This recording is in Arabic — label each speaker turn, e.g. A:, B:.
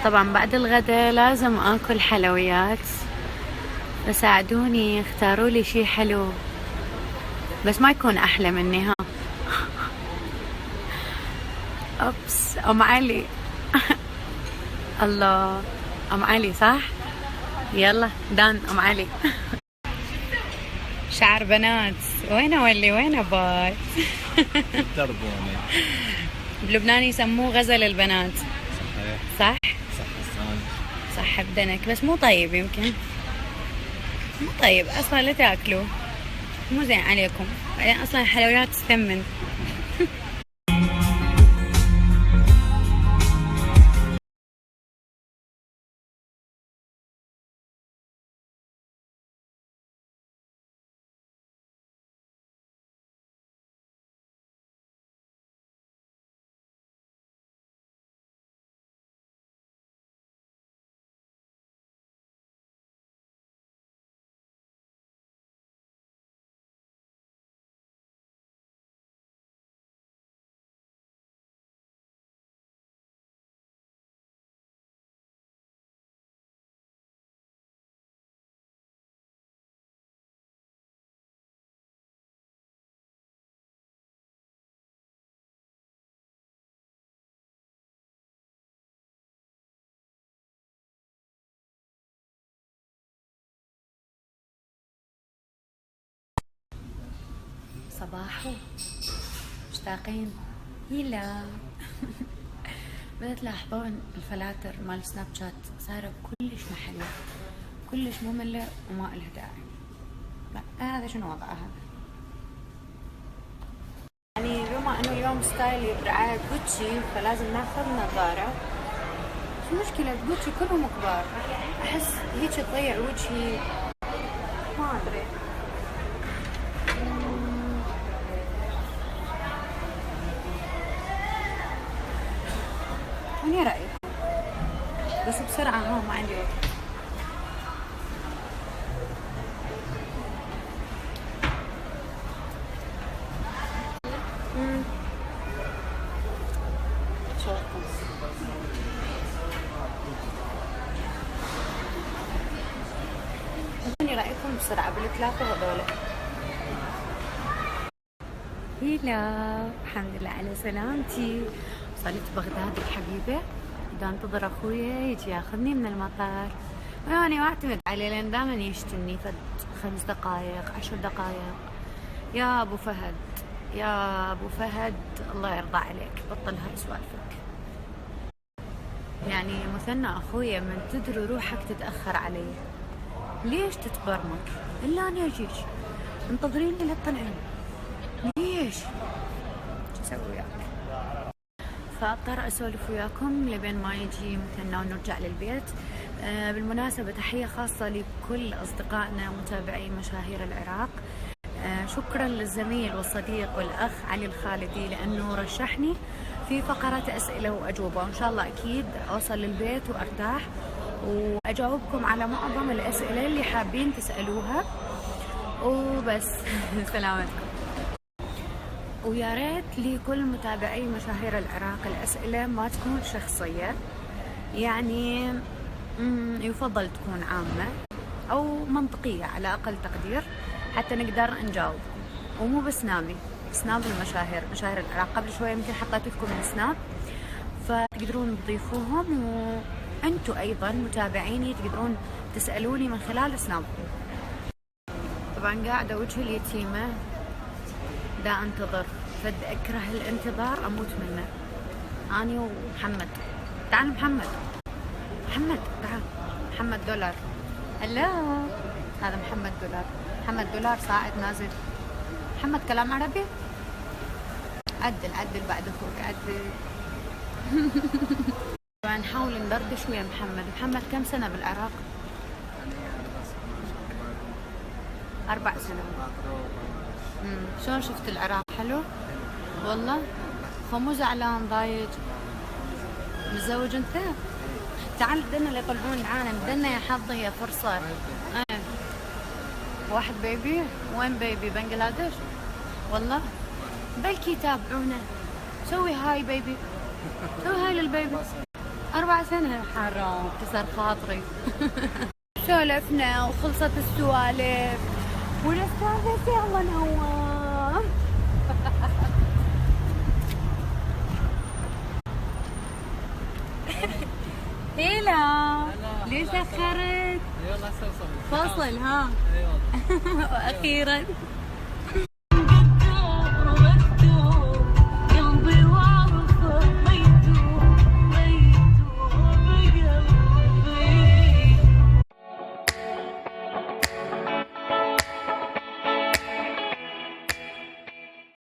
A: طبعا بعد الغداء لازم اكل حلويات، فساعدوني اختاروا لي شي حلو بس ما يكون احلى مني. ها اوبس ام علي. الله، ام علي صح. يلا دان ام علي. شعر بنات، وين اولي وين باي.
B: دربوني.
A: بلبنان يسموه غزل البنات.
B: صحيح.
A: صح
B: صح
A: بدنك، بس مو طيب، يمكن مو طيب اصلا، لا تاكلوه، مو زين عليكم، بعدين اصلا الحلويات تثمن. صباحو مشتاقين هلا. بدأت تلاحظون الفلاتر مال سناب شات صارت كلش محلة، كلش مملة وما إلها داعي. لا هذا شنو وضعها؟ يعني بما انه اليوم ستايلي برعاية جوتشي فلازم ناخذ نظارة. شو مشكلة جوتشي كلهم كبار، احس هيك تضيع وجهي، ما ادري. شنو رأيك؟ بس بسرعة، ها ما عندي وقت. شنو رأيكم بسرعة بالثلاثة هذول؟ هلا، الحمد لله على سلامتي. وصلت بغداد الحبيبة، بدي انتظر اخويا يجي ياخذني من المطار، ويعني اعتمد عليه لان دائما يشتني فد 5 دقائق 10 دقائق. يا ابو فهد، يا ابو فهد، الله يرضى عليك بطل هاي سوالفك. يعني مثنى اخويا، من تدري روحك تتاخر علي، ليش تتبرمك الا انا اجيش؟ انتظريني لتطلعين، ليش؟ شو اسوي وياك؟ فاضطر اسولف وياكم لبين ما يجي مثلنا ونرجع للبيت. بالمناسبة تحية خاصة لكل اصدقائنا متابعي مشاهير العراق. شكرا للزميل والصديق والاخ علي الخالدي لانه رشحني في فقرة اسئلة واجوبة، وان شاء الله اكيد اوصل للبيت وارتاح واجاوبكم على معظم الاسئلة اللي حابين تسألوها وبس. سلامتكم. ويا ريت لكل متابعي مشاهير العراق الأسئلة ما تكون شخصية، يعني يفضل تكون عامة أو منطقية على أقل تقدير حتى نقدر نجاوب، ومو بس نابي سناب المشاهير، مشاهير العراق. قبل شوية يمكن حطيت لكم السناب فتقدرون تضيفوهم، وأنتوا أيضا متابعيني تقدرون تسألوني من خلال سنابكم. طبعا قاعدة وجه اليتيمة دا انتظر، فد اكره الانتظار اموت منه. اني ومحمد، تعال محمد، محمد تعال، محمد دولار. هلا، هذا محمد دولار، محمد دولار صاعد نازل. محمد كلام عربي؟ عدل بعد اخوك، عدل. طبعا نحاول ندردش ويا محمد. محمد كم سنة بالعراق؟ 4 سنوات. شلون شفت العراق؟ حلو والله. مو زعلان ضايج؟ متزوج انت؟ تعال بدنا اللي يطلعون العالم، بدنا يا حظي يا فرصة. واحد بيبي؟ وين بيبي؟ بنغلاديش؟ والله بلكي يتابعونا. سوي هاي بيبي، سوي هاي للبيبي. 4 سنة. حرام كسر خاطري. سولفنا وخلصت السوالف ونستانس. يلا نوام. هلا ليش تأخرت؟
B: يلا
A: فصل ها.
B: اي والله.
A: وأخيرا